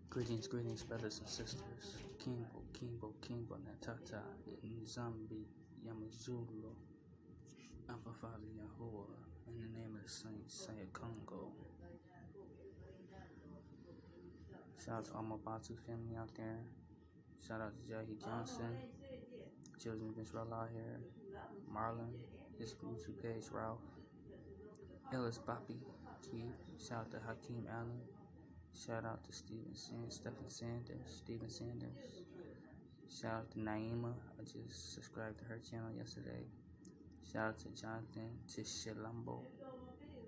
Greetings, brothers and sisters. Kimbo, Natata, Nzambi, Yamazulu, Abba Father Yahuwah, in the name of the Saints, say Congo. Shout out to all my Bantu family out there. Shout out to Jackie Johnson, Children of Israel out here, Marlon, his YouTube page, RAPH, ILLEST, PAPI, shout out to Hakeem Allen. Shout out to Stephen Sanders. Shout out to Naima. I just subscribed to her channel yesterday. Shout out to Jonathan, TSHILOMBO.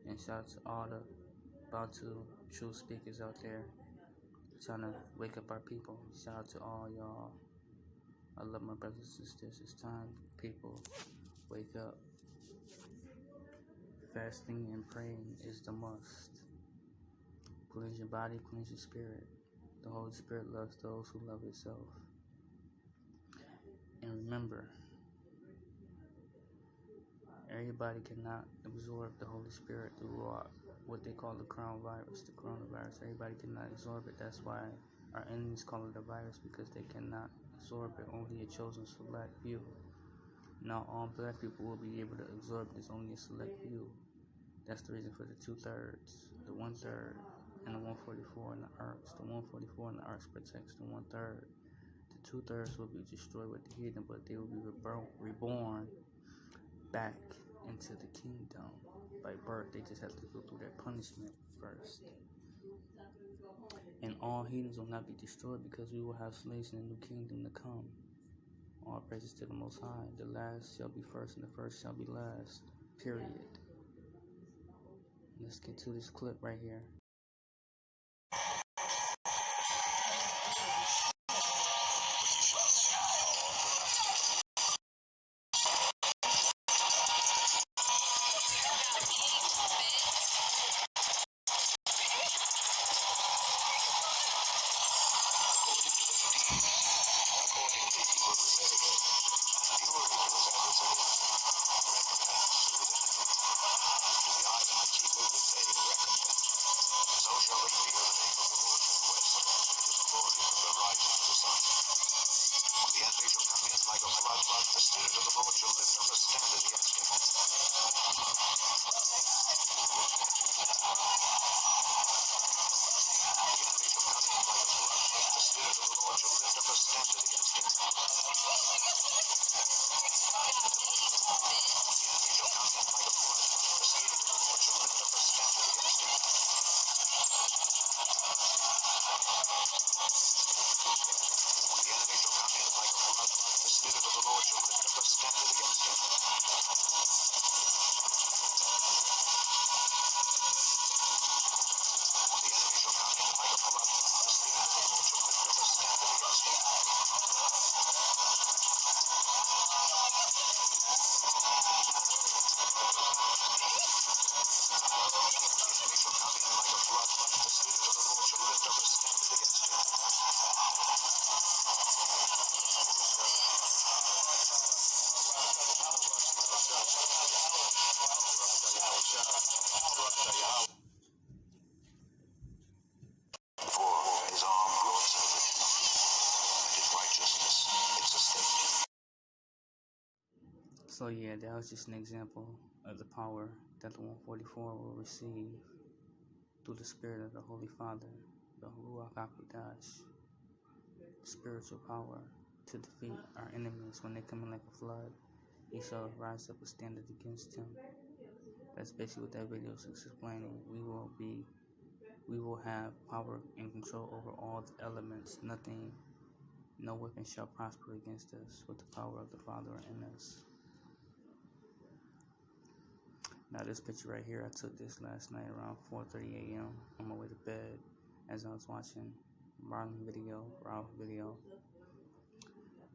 And shout out to all the Bantu true speakers out there trying to wake up our people. Shout out to all y'all. I love my brothers and sisters. It's time, people, wake up. Fasting and praying is the must. Cleanse your body, cleanse your spirit. The Holy Spirit loves those who love itself. And remember, everybody cannot absorb the Holy Spirit through what they call the coronavirus. Everybody cannot absorb it. That's why our enemies call it a virus, because they cannot absorb it. Only a chosen select few. Not all black people will be able to absorb it. It's only a select few. That's the reason for the 2/3, the 1/3, and the 144 in the arcs. The 144 in the arcs protects the 1/3. The 2/3 will be destroyed with the heathen, but they will be reborn back into the kingdom by birth. They just have to go through their punishment first. And all heathens will not be destroyed, because we will have slaves in the new kingdom to come. All praises to the Most High. The last shall be first, and the first shall be last. Period. Let's get to this clip right here. The enemy shall come in like a flood, the Spirit of the Lord shall lift up a standard against him. The enemy shall come in like a flood, the Spirit of the Lord shall lift up a standard against him. The enemy shall come in like a flood, the Spirit of the Lord shall lift up a standard against him. The enemy shall come in like a flood, the Spirit of the Lord shall lift up a standard against him. The enemy shall come in like a flood, the Spirit of the Lord shall lift up a standard against him. For his arm rules salvation, and his righteousness it sustained him. So yeah, that was just an example of the power that the 144 will receive through the Spirit of the Holy Father, the Ruach HaKodesh, spiritual power to defeat our enemies when they come in like a flood. He shall rise up a standard against him. That's basically what that video is explaining. We will have power and control over all the elements. No weapon shall prosper against us with the power of the Father in us. Now this picture right here, I took this last night around 4:30 a.m. on my way to bed as I was watching Marlon video, RAPH video.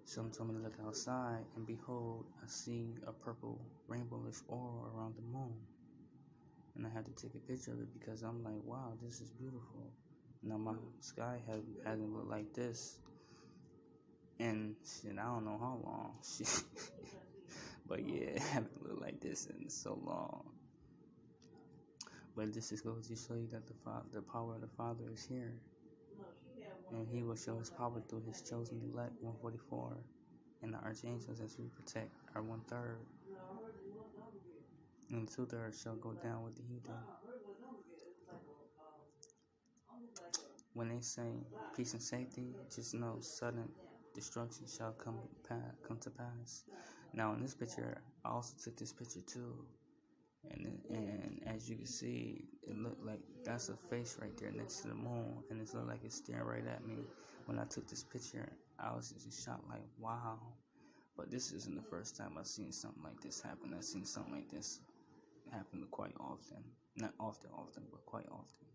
Someone told me to look outside, and behold, I see a purple rainbowish aura around the moon. And I had to take a picture of it, because I'm like, wow, this is beautiful. Now my sky hasn't looked like this in shit, I don't know how long. But yeah, it haven't looked like this in so long. But this is going to show you that the power of the Father is here. and he will show his power through his chosen elect, 144, and the archangels as we protect our 1/3. And 2/3 shall go down with the heathen. When they say peace and safety, just know sudden destruction shall come to pass. Now in this picture, I also took this picture too, and as you can see, it looked like that's a face right there next to the moon, and it looked like it's staring right at me. When I took this picture, I was just in shock, like wow. But this isn't the first time I've seen something like this happen. I've seen something like this happen quite often. Not often, but quite often.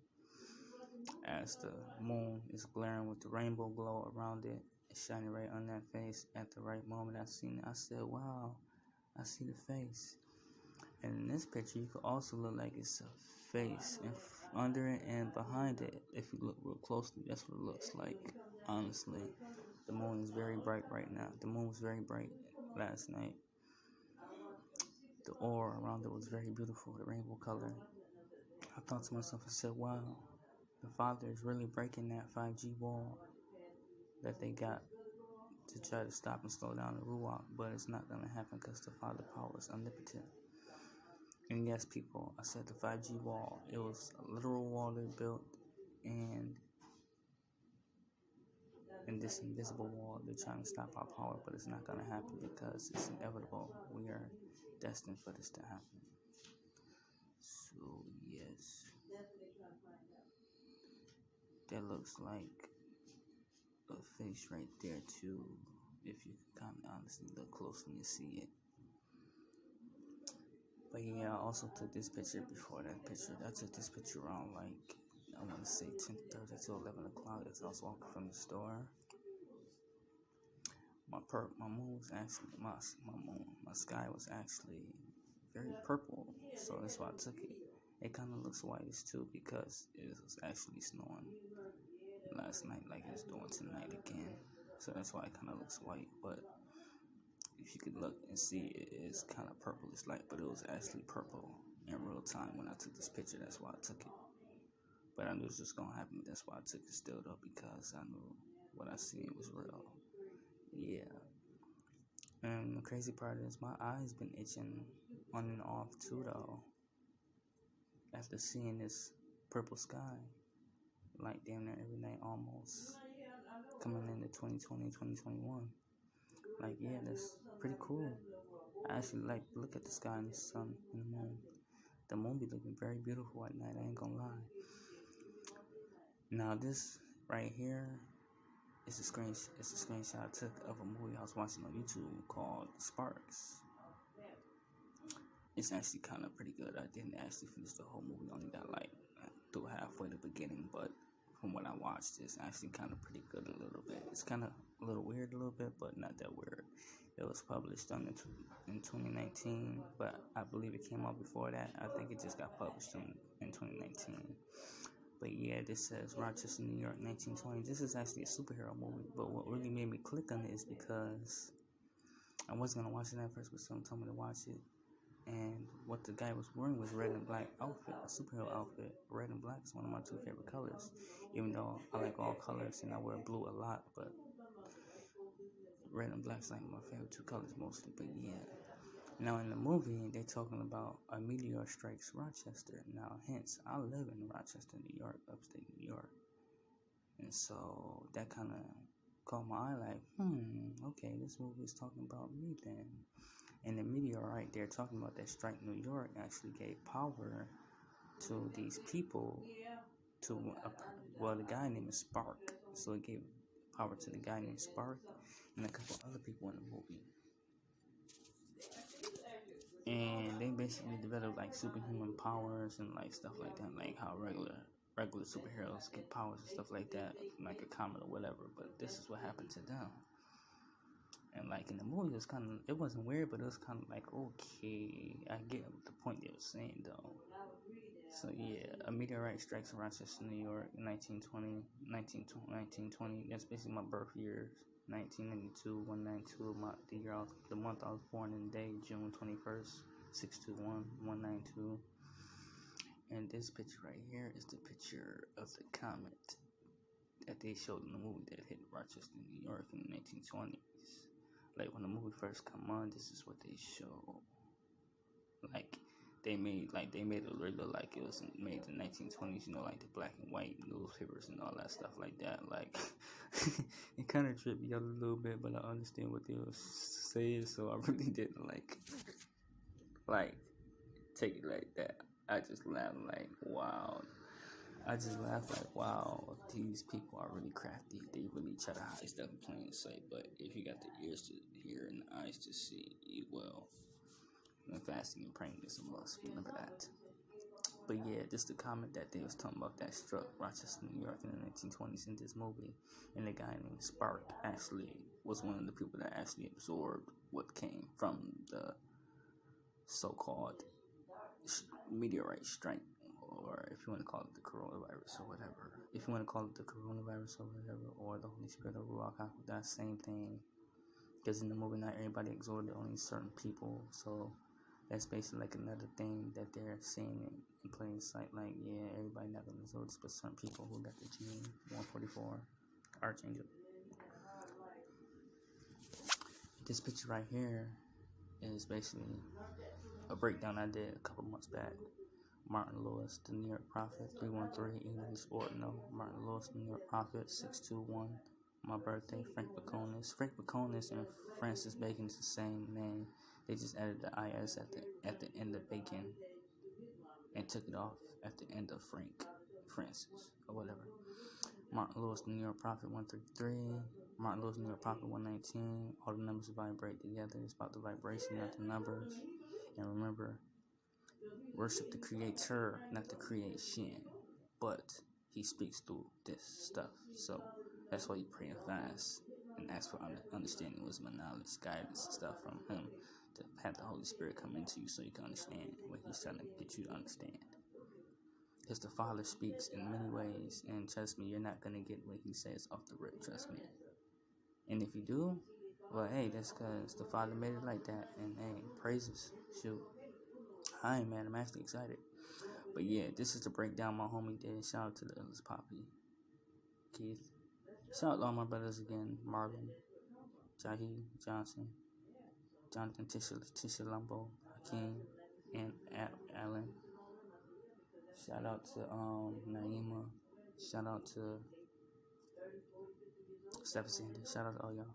As the moon is glaring with the rainbow glow around it, it's shining right on that face at the right moment. I seen it. I said, wow, I see the face. And in this picture, you could also look like it's a face under it and behind it. If you look real closely, that's what it looks like. Honestly, the moon is very bright right now. The moon was very bright last night. The aura around it was very beautiful, the rainbow color. I thought to myself, I said, wow, the Father is really breaking that 5G wall that they got to try to stop and slow down the Ruach, but it's not going to happen because the Father power is omnipotent. And yes, people, I said the 5G wall, it was a literal wall they built, and this invisible wall, they're trying to stop our power, but it's not going to happen because it's inevitable. We are destined for this to happen. So, yes. That looks like a face right there too, if you can kind of honestly look closely and see it. But yeah, I also took this picture before that picture. I took this picture around like, I want to say 10:30 to 11 o'clock as I was walking from the store. My moon was actually, my sky was actually very purple, so that's why I took it. It kind of looks whitish too because it was actually snowing last night like it's doing tonight again, so that's why it kind of looks white. But if you could look and see, it is kind of purplish light, but it was actually purple in real time when I took this picture. That's why I took it. But I knew it was just gonna happen. That's why I took it still though, because I knew what I seen was real. Yeah. And the crazy part is my eyes been itching on and off too though, after seeing this purple sky like damn near every night almost, coming into 2020, 2021. Like, yeah, that's pretty cool. I actually like to look at the sky and the sun and the moon. The moon be looking very beautiful at night, I ain't gonna lie. Now this right here is a screenshot I took of a movie I was watching on YouTube called Sparks. It's actually kind of pretty good. I didn't actually finish the whole movie, only got like through halfway the beginning, but from what I watched, it's actually kind of pretty good a little bit. It's kind of a little weird a little bit, but not that weird. It was published in 2019, but I believe it came out before that. I think it just got published in 2019. But yeah, this says Rochester, New York, 1920. This is actually a superhero movie, but what really made me click on it is because I wasn't going to watch it at first, but someone told me to watch it. And what the guy was wearing was red and black outfit, a superhero outfit. Red and black is one of my two favorite colors, even though I like all colors and I wear blue a lot, but red and black is like my favorite two colors mostly. But yeah, now in the movie they're talking about a meteor strikes Rochester. Now hence I live in Rochester, New York, upstate New York, and so that kind of caught my eye, like okay, this movie is talking about me then. And the meteorite they're talking about that strike New York actually gave power to these people, to the guy named Spark. So it gave power to the guy named Spark and a couple other people in the movie. And they basically developed like superhuman powers and like stuff like that, like how regular superheroes get powers and stuff like that, like a comet or whatever. But this is what happened to them. And like in the movie, it wasn't weird, but it was kind of like, okay, I get the point they were saying though. So yeah, a meteorite strikes Rochester, New York in 1920. That's basically my birth year, 1992, 192. The month I was born in the day, June 21st, 621, 192. And this picture right here is the picture of the comet. that they showed in the movie that hit Rochester, New York in the 1920s. Like when the movie first come on, this is what they show. Like they made it really look like it was made in the 1920s. You know, like the black and white newspapers and all that stuff like that. Like it kind of tripped me out a little bit, but I understand what they were saying, so I really didn't like take it like that. I just laughed like, wow. These people are really crafty. They really try to hide stuff in plain sight. But if you got the ears to hear and the eyes to see, you will. And fasting and praying is a must. Remember that. But yeah, just the comment that they was talking about that struck Rochester, New York in the 1920s in this movie. And the guy named Spark actually was one of the people that actually absorbed what came from the so-called meteorite strike, or if you want to call it the coronavirus or whatever. If you want to call it the coronavirus or whatever, or the Holy Spirit or Ruach HaKodesh, that same thing. Because in the movie, not everybody absorbed it, only certain people. So that's basically like another thing that they're seeing in plain sight. Like, yeah, everybody not going to absorb this, but certain people who got the gene 144 Archangel. This picture right here is basically a breakdown I did a couple months back. Martin Lewis, the New York Prophet, 313, English Ordinal. Martin Lewis, New York Prophet, 621. My birthday, Frank Baconis. Frank Baconis and Francis Bacon is the same name. They just added the IS at the end of Bacon and took it off at the end of Francis, or whatever. Martin Lewis, New York Prophet, 133. Martin Lewis, New York Prophet, 119. All the numbers vibrate together. It's about the vibration, not the numbers. And remember, worship the Creator, not the creation. But he speaks through this stuff. So that's why you pray and fast and ask for understanding, wisdom, and knowledge, guidance, and stuff from him, to have the Holy Spirit come into you so you can understand what he's trying to get you to understand. Because the Father speaks in many ways, and trust me, you're not going to get what he says off the rip, trust me. And if you do, well, hey, that's because the Father made it like that, and hey, praises, shoot. I ain't mad, I'm actually excited. But yeah, this is the breakdown my homie did. Shout out to the ILLEST PAPI, Keith. Shout out to all my brothers again, Marlon, Jahi, Johnson, Jonathan, TSHILOMBO, Hakeem, and Alan. Shout out to Naima. Shout out to Stephen Sanders. Shout out to all y'all.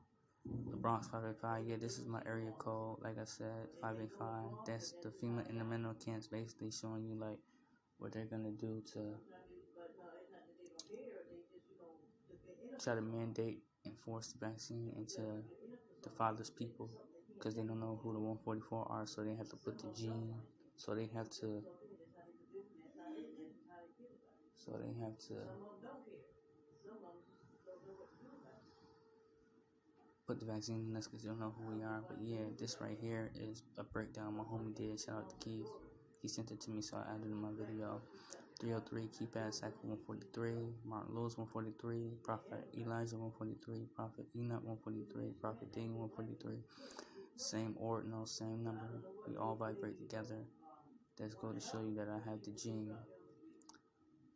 The Bronx 585. Yeah, this is my area code. Like I said, 585. That's the FEMA intermental camps, basically showing you like what they're gonna do to try to mandate and force the vaccine into the fatherless people, because they don't know who the 144 are, so they have to put the gene. So they have to put the vaccine in us because they don't know who we are. But yeah, this right here is a breakdown my homie did. Shout out to Keith. He sent it to me, so I added it in my video. 303, Keypad Cycle 143, Martin Lewis 143, Prophet Elijah 143, Prophet Enoch 143, Prophet Daniel 143. Same ordinal, same number. We all vibrate together. That's going to show you that I have the gene.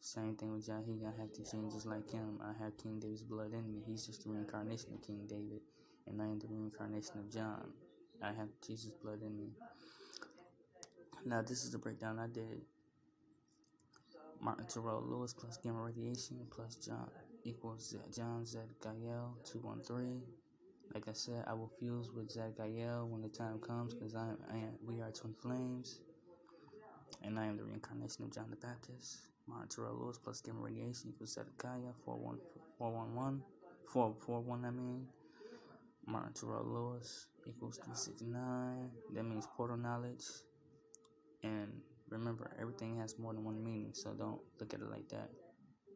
Same thing with Jahi. I have the gene just like him. I have King David's blood in me. He's just the reincarnation of King David, and I am the reincarnation of John. I have Jesus' blood in me. Now this is the breakdown I did. Martin Terrell Lewis plus gamma radiation plus John equals John Z Gael 213. Like I said, I will fuse with Z Gael when the time comes, because we are twin flames, and I am the reincarnation of John the Baptist. Martin Terrell Lewis plus gamma radiation equals Zedekiah 441. Martin Terrell Lewis equals 369. That means portal knowledge. And remember, everything has more than one meaning, so don't look at it like that.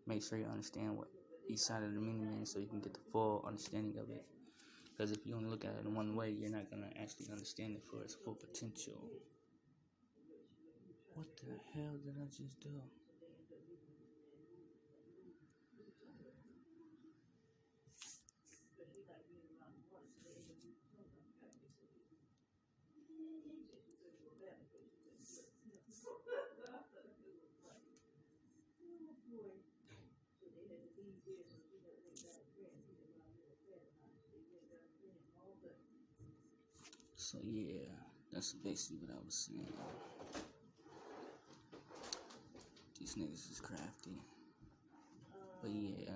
Make sure you understand what each side of the meaning means so you can get the full understanding of it. Because if you only look at it in one way, you're not going to actually understand it for its full potential. What the hell did I just do? So yeah, that's basically what I was saying. These niggas is crafty. But yeah,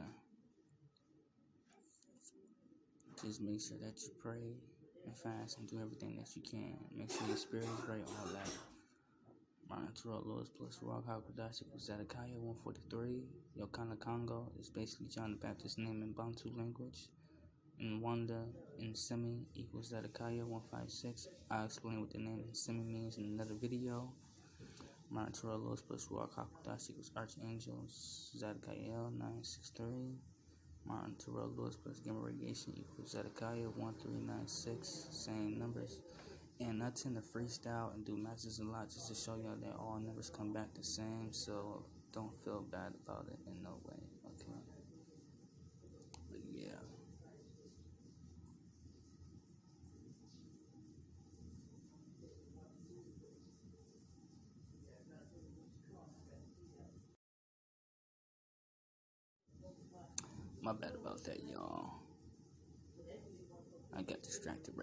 just make sure that you pray and fast and do everything that you can. Make sure your spirit is right, all that. Martin Terrell Lewis plus Rock Hakodashi equals Zedekiah 143. Yokana Congo is basically John the Baptist's name in Bantu language. And Wanda in Semi equals Zedekiah 156. I'll explain what the name in Semi means in another video. Martin Terrell Lewis plus Rock Hakodashi equals Archangels Zedekiah 963. Martin Terrell Lewis plus Gamma Radiation equals Zedekiah 1396. Same numbers. And I tend to freestyle and do matches a lot just to show y'all that all numbers come back the same, so don't feel bad about it in no way, okay? But yeah. My bad about that, y'all. I got distracted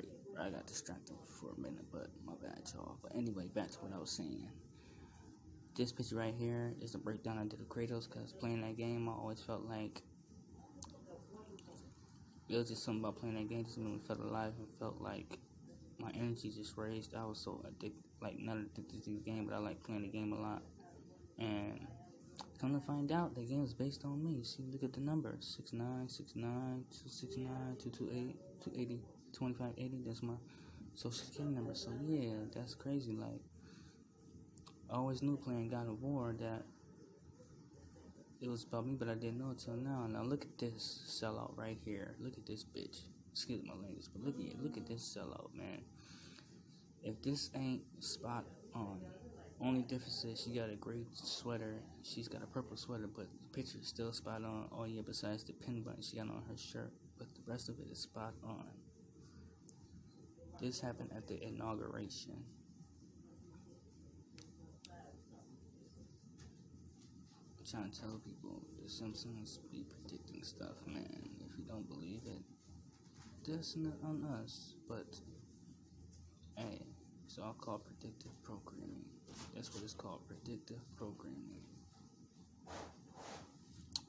for a minute, but my bad, y'all. But anyway, back to what I was saying. This picture right here is a breakdown I did of Kratos, because playing that game, I always felt like it was just something about playing that game just made me feel alive and felt like my energy just raised. I was so addicted, like not addicted to the game, but I like playing the game a lot. And come to find out, the game is based on me. See, look at the numbers: 69, 69, 269, 228, 280, 2580. That's my social security number. So yeah, that's crazy. Like, I always knew playing God of War that it was about me, but I didn't know it till now. Now look at this sellout right here. Look at this bitch. Excuse my language, but look at this sellout, man. If this ain't spot on, only difference is she got a gray sweater. She's got a purple sweater, but the picture is still spot on. Oh yeah, besides the pin button she got on her shirt, but the rest of it is spot on. This happened at the inauguration. I'm trying to tell people the Simpsons be predicting stuff, man. If you don't believe it, that's not on us. But hey, it's all called predictive programming. That's what it's called, predictive programming.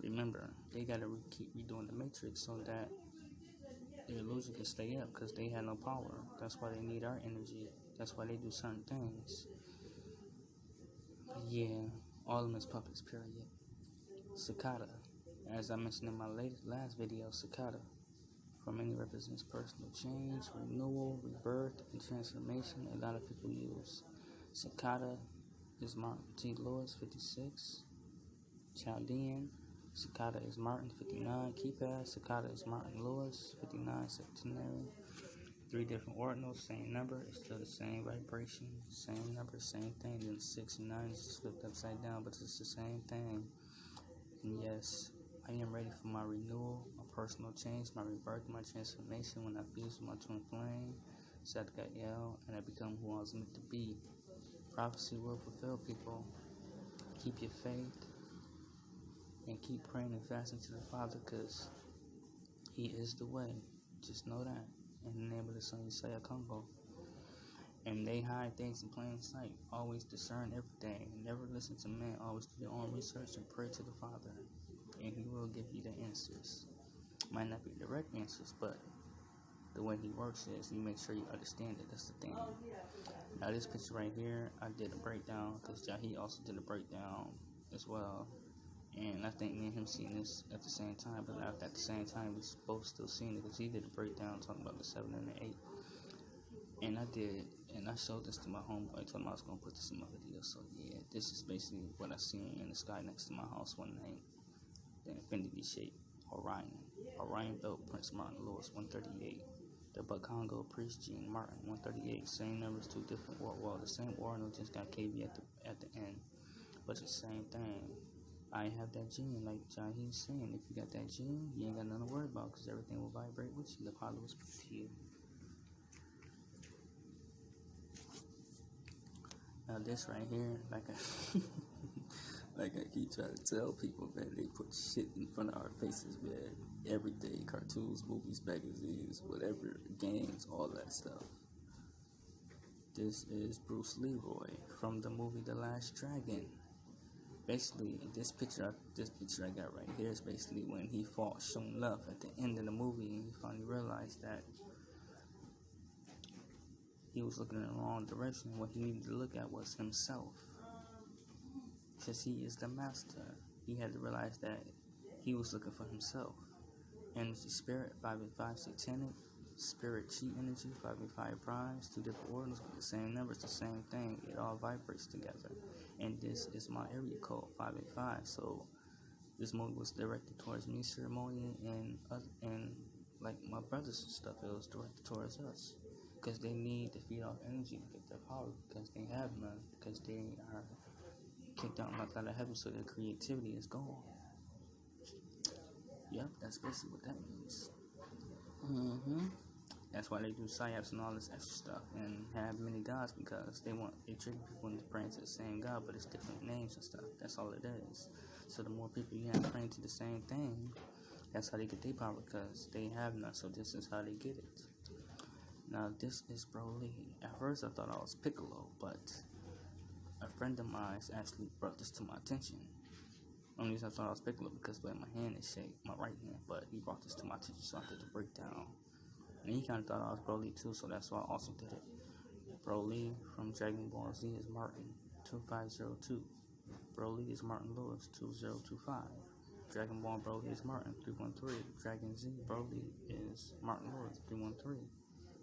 Remember, they gotta keep redoing the Matrix so that the illusion can stay up, because they have no power. That's why they need our energy. That's why they do certain things. But yeah, all of them is puppets, period. Cicada, as I mentioned in my last video, cicada for many represents personal change, renewal, rebirth, and transformation. A lot of people use cicada is Martin T. Lewis, 56. Chaldean, cicada is Martin, 59. Keypad, cicada is Martin Lewis, 59. Septenary. 3 different ordinals, same number, it's still the same vibration, same number, same thing. Then 6 and 9 is just flipped upside down, but it's the same thing. And yes, I am ready for my renewal, my personal change, my rebirth, my transformation when I fuse with my twin flame, YALL, and I become who I was meant to be. Prophecy will fulfill, people. Keep your faith and keep praying and fasting to the Father, because He is the way. Just know that. In the name of the Son, Yeshua Congo. And they hide things in plain sight. Always discern everything. Never listen to men. Always do your own research and pray to the Father, and He will give you the answers. Might not be direct answers, but the way He works is He makes sure you understand it. That's the thing. Now this picture right here, I did a breakdown because Jahi also did a breakdown as well. And I think me and him seen this at the same time, but not at the same time, we both still seen it, because he did a breakdown talking about the 7 and the 8. And I showed this to my homeboy, told him I was going to put this in my video. So yeah, this is basically what I seen in the sky next to my house one night. The infinity shape, Orion belt, Prince Martin Lewis, 138. The Bakongo Priest Gene Martin, 138. Same numbers, 2 different well, the same ordinal, just got KB at the end, but the same thing. I have that gene, like Jahi's saying. If you got that gene, you ain't got nothing to worry about, because everything will vibrate with you. The Father will speak to you. Now this right here, like Like I keep trying to tell people, man, they put shit in front of our faces, man. Every day, cartoons, movies, magazines, whatever, games, all that stuff. This is Bruce Leroy from the movie The Last Dragon. Basically, this picture I got right here is basically when he fought Shun Love at the end of the movie, and he finally realized that he was looking in the wrong direction. What he needed to look at was himself, because he is the master. He had to realize that he was looking for himself. Energy spirit, 585 satanic, spirit chi energy, 585 primes, two different ordinals with the same numbers, the same thing. It all vibrates together. And this is my area code, 585. So this movie was directed towards me, Ceremony, and like my brothers and stuff. It was directed towards us, because they need to feed off energy to get their power, because they have none, because they are kicked out and knocked out of heaven, so their creativity is gone. Yep, that's basically what that means. That's why they do psyops and all this extra stuff and have many gods, because they trick people into praying to the same God, but it's different names and stuff. That's all it is. So the more people you have praying to the same thing, that's how they get their power, because they have none. So this is how they get it. Now this is Broly. At first I thought I was Piccolo, but a friend of mine actually brought this to my attention. Only reason I thought I was Piccolo because the way my hand is shaped, my right hand, but he brought this to my attention, so I did the breakdown. And he kind of thought I was Broly too, so that's why I also did it. Broly from Dragon Ball Z is Martin 2502. Broly is Martin Lewis 2025. Dragon Ball Broly is Martin 313. Dragon Z Broly is Martin Lewis 313.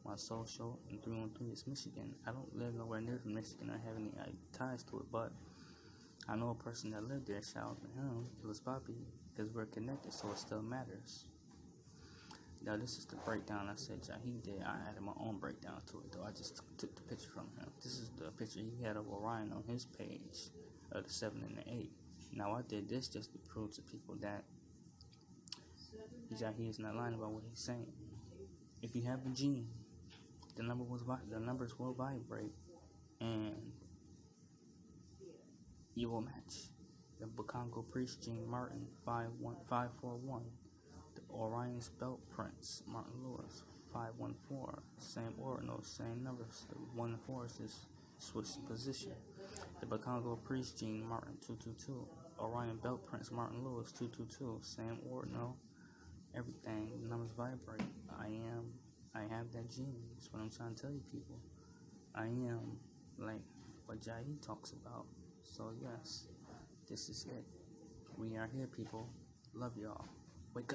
My social in 313 is Michigan. I don't live nowhere near from Michigan. I have any ties to it, but I know a person that lived there. Shout out to him. It was PAPI, because we're connected, so it still matters. Now this is the breakdown I said he did. I added my own breakdown to it, though. I just took the picture from him. This is the picture he had of Orion on his page of the 7 and the 8. Now I did this just to prove to people that he is not lying about what he's saying. If you have a gene, the numbers will vibrate, and you will match. The Bakongo Priest gene, Martin 541. The Orion's Belt Prince, Martin Lewis 514. Same ordinal, same numbers. The 1 and 4 is this switched position. The Bakongo Priest gene, Martin 222. Orion Belt Prince, Martin Lewis 222. Same ordinal. Everything. The numbers vibrate. I have that gene. That's what I'm trying to tell you people. I am like what Jai talks about. So yes, this is it. We are here, people. Love y'all.